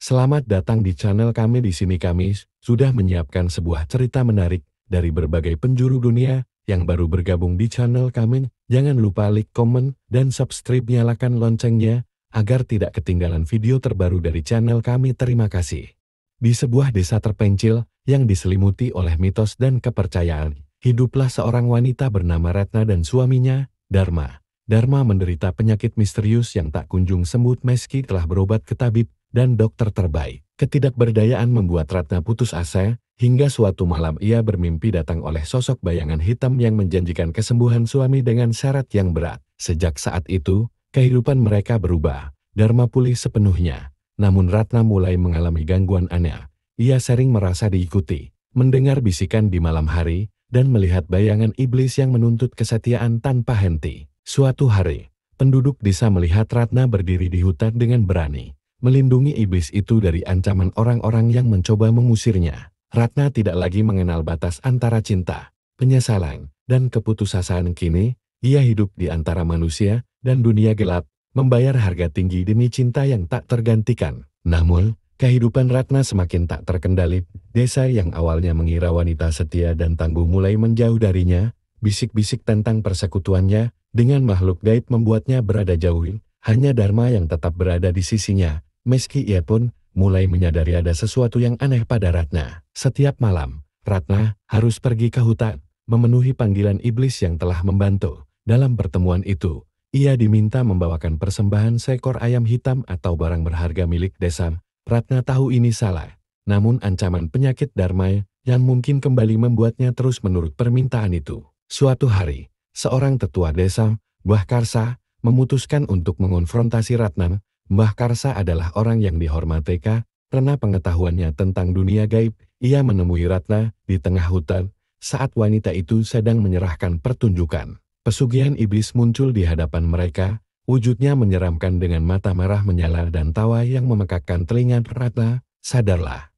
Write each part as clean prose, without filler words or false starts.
Selamat datang di channel kami. Di sini kami sudah menyiapkan sebuah cerita menarik dari berbagai penjuru dunia yang baru bergabung di channel kami. Jangan lupa like, komen, dan subscribe, nyalakan loncengnya agar tidak ketinggalan video terbaru dari channel kami. Terima kasih. Di sebuah desa terpencil yang diselimuti oleh mitos dan kepercayaan, hiduplah seorang wanita bernama Ratna dan suaminya, Dharma. Dharma menderita penyakit misterius yang tak kunjung sembuh meski telah berobat ke tabib dan dokter terbaik. Ketidakberdayaan membuat Ratna putus asa, hingga suatu malam ia bermimpi datang oleh sosok bayangan hitam yang menjanjikan kesembuhan suami dengan syarat yang berat. Sejak saat itu, kehidupan mereka berubah. Dharma pulih sepenuhnya, namun Ratna mulai mengalami gangguan aneh. Ia sering merasa diikuti, mendengar bisikan di malam hari, dan melihat bayangan iblis yang menuntut kesetiaan tanpa henti. Suatu hari, penduduk desa melihat Ratna berdiri di hutan dengan berani, melindungi iblis itu dari ancaman orang-orang yang mencoba mengusirnya. Ratna tidak lagi mengenal batas antara cinta, penyesalan, dan keputusasaan. Kini, ia hidup di antara manusia dan dunia gelap, membayar harga tinggi demi cinta yang tak tergantikan. Namun, kehidupan Ratna semakin tak terkendali. Desa yang awalnya mengira wanita setia dan tangguh mulai menjauh darinya. Bisik-bisik tentang persekutuannya dengan makhluk gaib membuatnya berada jauh. Hanya Dharma yang tetap berada di sisinya. Meski ia pun mulai menyadari ada sesuatu yang aneh pada Ratna. Setiap malam, Ratna harus pergi ke hutan, memenuhi panggilan iblis yang telah membantu. Dalam pertemuan itu, ia diminta membawakan persembahan seekor ayam hitam atau barang berharga milik desa. Ratna tahu ini salah, namun ancaman penyakit Dharma yang mungkin kembali membuatnya terus menurut permintaan itu. Suatu hari, seorang tetua desa, Mbah Karsa, memutuskan untuk mengonfrontasi Ratna. Mbah Karsa adalah orang yang dihormati karena pengetahuannya tentang dunia gaib. Ia menemui Ratna di tengah hutan saat wanita itu sedang menyerahkan pertunjukan. Pesugihan iblis muncul di hadapan mereka, wujudnya menyeramkan dengan mata merah menyala dan tawa yang memekakkan telinga. Ratna, sadarlah.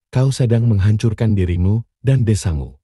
Kau sedang menghancurkan dirimu dan desamu,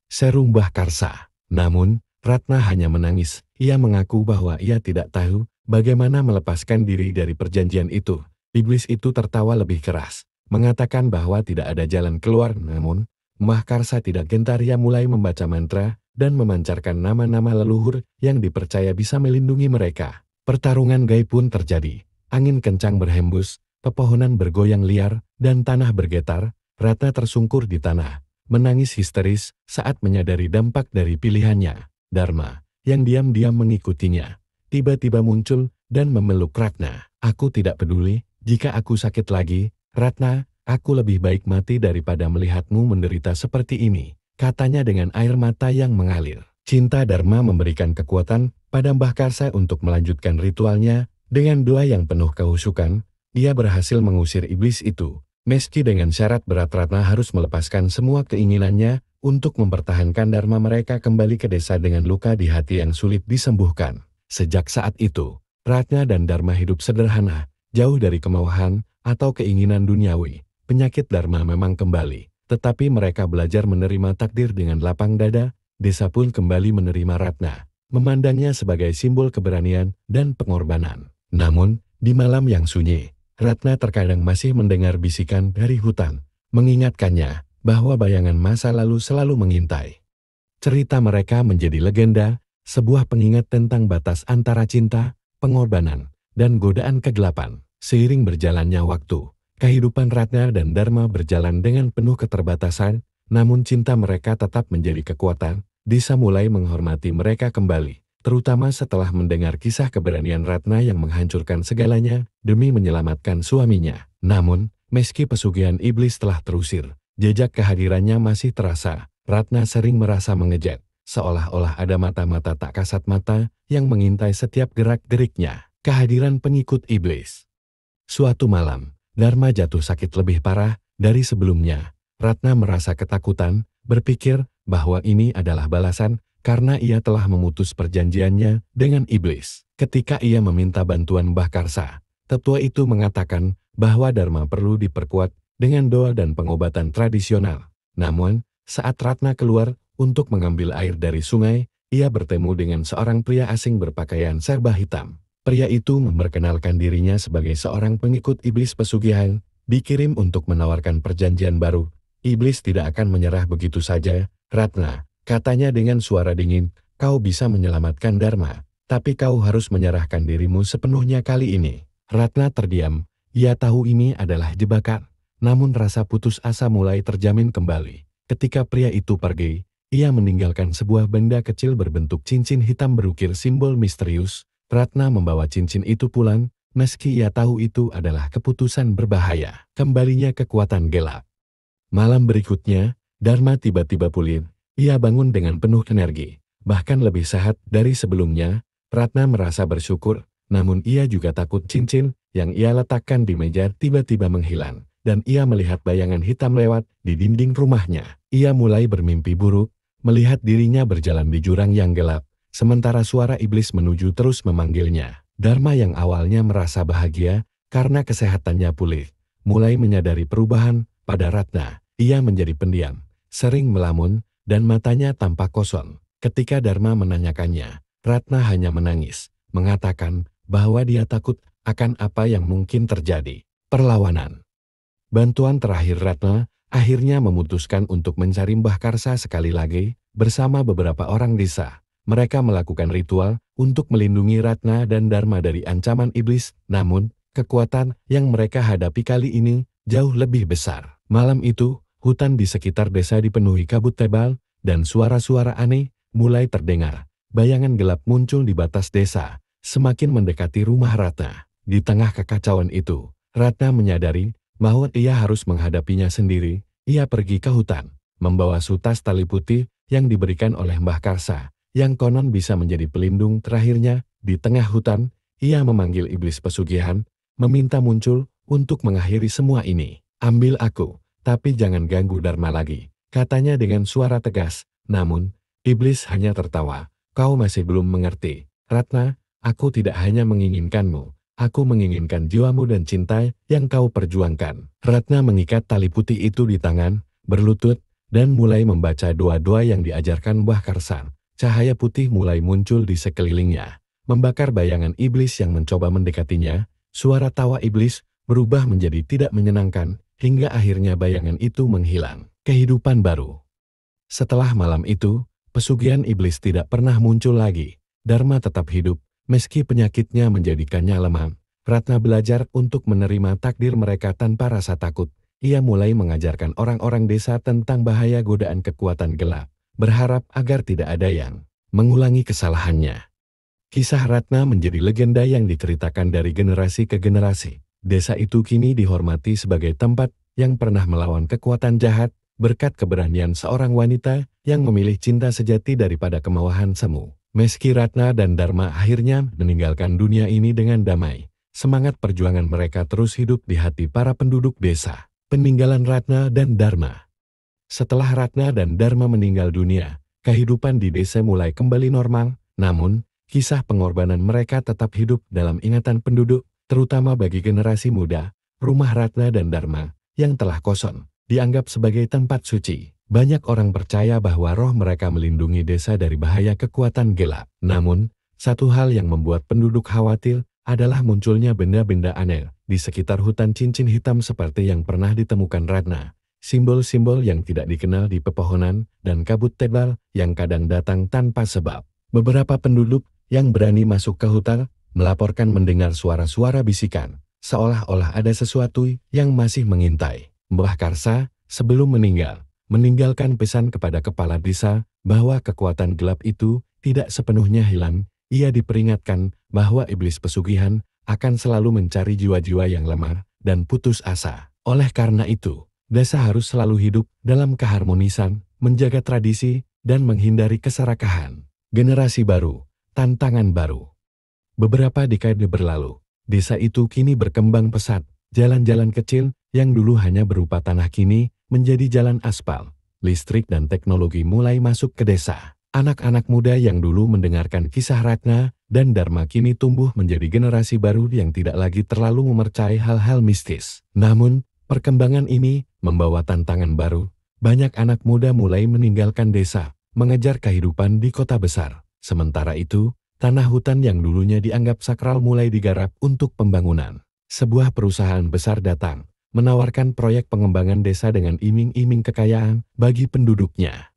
seru Mbah Karsa. Namun, Ratna hanya menangis. Ia mengaku bahwa ia tidak tahu bagaimana melepaskan diri dari perjanjian itu. Iblis itu tertawa lebih keras, mengatakan bahwa tidak ada jalan keluar. Namun, Mbah Karsa tidak gentar. Ia mulai membaca mantra dan memancarkan nama-nama leluhur yang dipercaya bisa melindungi mereka. Pertarungan gaib pun terjadi. Angin kencang berhembus, pepohonan bergoyang liar, dan tanah bergetar. Ratna tersungkur di tanah, menangis histeris saat menyadari dampak dari pilihannya. Dharma, yang diam-diam mengikutinya, tiba-tiba muncul dan memeluk Ratna. Aku tidak peduli jika aku sakit lagi, Ratna, aku lebih baik mati daripada melihatmu menderita seperti ini, katanya dengan air mata yang mengalir. Cinta Dharma memberikan kekuatan pada Mbah Karsa untuk melanjutkan ritualnya. Dengan doa yang penuh kehusukan, ia berhasil mengusir iblis itu. Meski dengan syarat berat, Ratna harus melepaskan semua keinginannya untuk mempertahankan Dharma. Mereka kembali ke desa dengan luka di hati yang sulit disembuhkan. Sejak saat itu, Ratna dan Dharma hidup sederhana, jauh dari kemauan atau keinginan duniawi. Penyakit Dharma memang kembali, tetapi mereka belajar menerima takdir dengan lapang dada. Desa pun kembali menerima Ratna, memandangnya sebagai simbol keberanian dan pengorbanan. Namun, di malam yang sunyi, Ratna terkadang masih mendengar bisikan dari hutan, mengingatkannya bahwa bayangan masa lalu selalu mengintai. Cerita mereka menjadi legenda, sebuah pengingat tentang batas antara cinta, pengorbanan, dan godaan kegelapan. Seiring berjalannya waktu, kehidupan Ratna dan Dharma berjalan dengan penuh keterbatasan, namun cinta mereka tetap menjadi kekuatan. Desa mulai menghormati mereka kembali, terutama setelah mendengar kisah keberanian Ratna yang menghancurkan segalanya demi menyelamatkan suaminya. Namun, meski pesugihan iblis telah terusir, jejak kehadirannya masih terasa. Ratna sering merasa mengejek, seolah-olah ada mata-mata tak kasat mata yang mengintai setiap gerak-geriknya. Kehadiran pengikut iblis. Suatu malam, Dharma jatuh sakit lebih parah dari sebelumnya. Ratna merasa ketakutan, berpikir bahwa ini adalah balasan karena ia telah memutus perjanjiannya dengan iblis. Ketika ia meminta bantuan Mbah Karsa, tetua itu mengatakan bahwa Dharma perlu diperkuat dengan doa dan pengobatan tradisional. Namun, saat Ratna keluar untuk mengambil air dari sungai, ia bertemu dengan seorang pria asing berpakaian serba hitam. Pria itu memperkenalkan dirinya sebagai seorang pengikut iblis pesugihan. dikirim untuk menawarkan perjanjian baru. Iblis tidak akan menyerah begitu saja, Ratna, katanya dengan suara dingin, kau bisa menyelamatkan Dharma, tapi kau harus menyerahkan dirimu sepenuhnya kali ini. Ratna terdiam, ia tahu ini adalah jebakan, namun rasa putus asa mulai terjamin kembali. Ketika pria itu pergi, ia meninggalkan sebuah benda kecil berbentuk cincin hitam berukir simbol misterius. Ratna membawa cincin itu pulang, meski ia tahu itu adalah keputusan berbahaya. Kembalinya kekuatan gelap. Malam berikutnya, Dharma tiba-tiba pulih. Ia bangun dengan penuh energi, bahkan lebih sehat dari sebelumnya. Ratna merasa bersyukur, namun ia juga takut cincin yang ia letakkan di meja tiba-tiba menghilang, dan ia melihat bayangan hitam lewat di dinding rumahnya. Ia mulai bermimpi buruk, melihat dirinya berjalan di jurang yang gelap, sementara suara iblis menuju terus memanggilnya. Dharma yang awalnya merasa bahagia karena kesehatannya pulih, mulai menyadari perubahan pada Ratna. Ia menjadi pendiam, sering melamun, dan matanya tampak kosong. Ketika Dharma menanyakannya, Ratna hanya menangis, mengatakan bahwa dia takut akan apa yang mungkin terjadi. Perlawanan. Bantuan terakhir Ratna akhirnya memutuskan untuk mencari Mbah Karsa sekali lagi bersama beberapa orang desa. Mereka melakukan ritual untuk melindungi Ratna dan Dharma dari ancaman iblis, namun kekuatan yang mereka hadapi kali ini jauh lebih besar. Malam itu, hutan di sekitar desa dipenuhi kabut tebal, dan suara-suara aneh mulai terdengar. Bayangan gelap muncul di batas desa, semakin mendekati rumah Ratna. Di tengah kekacauan itu, Ratna menyadari bahwa ia harus menghadapinya sendiri. Ia pergi ke hutan, membawa sutas tali putih yang diberikan oleh Mbah Karsa, yang konon bisa menjadi pelindung terakhirnya. Di tengah hutan, ia memanggil iblis pesugihan, meminta muncul untuk mengakhiri semua ini. Ambil aku, tapi jangan ganggu Dharma lagi, katanya dengan suara tegas. Namun, iblis hanya tertawa. Kau masih belum mengerti, Ratna, aku tidak hanya menginginkanmu, aku menginginkan jiwamu dan cinta yang kau perjuangkan. Ratna mengikat tali putih itu di tangan, berlutut, dan mulai membaca doa-doa yang diajarkan Mbah Karsa. Cahaya putih mulai muncul di sekelilingnya, membakar bayangan iblis yang mencoba mendekatinya. Suara tawa iblis berubah menjadi tidak menyenangkan, hingga akhirnya bayangan itu menghilang. Kehidupan baru. Setelah malam itu, pesugihan iblis tidak pernah muncul lagi. Dharma tetap hidup, meski penyakitnya menjadikannya lemah. Ratna belajar untuk menerima takdir mereka tanpa rasa takut. Ia mulai mengajarkan orang-orang desa tentang bahaya godaan kekuatan gelap, berharap agar tidak ada yang mengulangi kesalahannya. Kisah Ratna menjadi legenda yang diceritakan dari generasi ke generasi. Desa itu kini dihormati sebagai tempat yang pernah melawan kekuatan jahat, berkat keberanian seorang wanita yang memilih cinta sejati daripada kemauan semu. Meski Ratna dan Dharma akhirnya meninggalkan dunia ini dengan damai, semangat perjuangan mereka terus hidup di hati para penduduk desa. Peninggalan Ratna dan Dharma. Setelah Ratna dan Dharma meninggal dunia, kehidupan di desa mulai kembali normal, namun kisah pengorbanan mereka tetap hidup dalam ingatan penduduk, terutama bagi generasi muda. Rumah Ratna dan Dharma yang telah kosong dianggap sebagai tempat suci. Banyak orang percaya bahwa roh mereka melindungi desa dari bahaya kekuatan gelap. Namun, satu hal yang membuat penduduk khawatir adalah munculnya benda-benda aneh di sekitar hutan cincin hitam seperti yang pernah ditemukan Ratna. Simbol-simbol yang tidak dikenal di pepohonan dan kabut tebal yang kadang datang tanpa sebab. Beberapa penduduk yang berani masuk ke hutan melaporkan mendengar suara-suara bisikan, seolah-olah ada sesuatu yang masih mengintai. Mbah Karsa, sebelum meninggalkan pesan kepada kepala desa bahwa kekuatan gelap itu tidak sepenuhnya hilang. Ia diperingatkan bahwa iblis pesugihan akan selalu mencari jiwa-jiwa yang lemah dan putus asa. Oleh karena itu, desa harus selalu hidup dalam keharmonisan, menjaga tradisi, dan menghindari keserakahan. Generasi baru, tantangan baru. Beberapa dekade berlalu, desa itu kini berkembang pesat. Jalan-jalan kecil yang dulu hanya berupa tanah kini menjadi jalan aspal. Listrik dan teknologi mulai masuk ke desa. Anak-anak muda yang dulu mendengarkan kisah Ratna dan Dharma kini tumbuh menjadi generasi baru yang tidak lagi terlalu mempercayai hal-hal mistis. Namun, perkembangan ini membawa tantangan baru. Banyak anak muda mulai meninggalkan desa, mengejar kehidupan di kota besar. Sementara itu, tanah hutan yang dulunya dianggap sakral mulai digarap untuk pembangunan. Sebuah perusahaan besar datang, menawarkan proyek pengembangan desa dengan iming-iming kekayaan bagi penduduknya.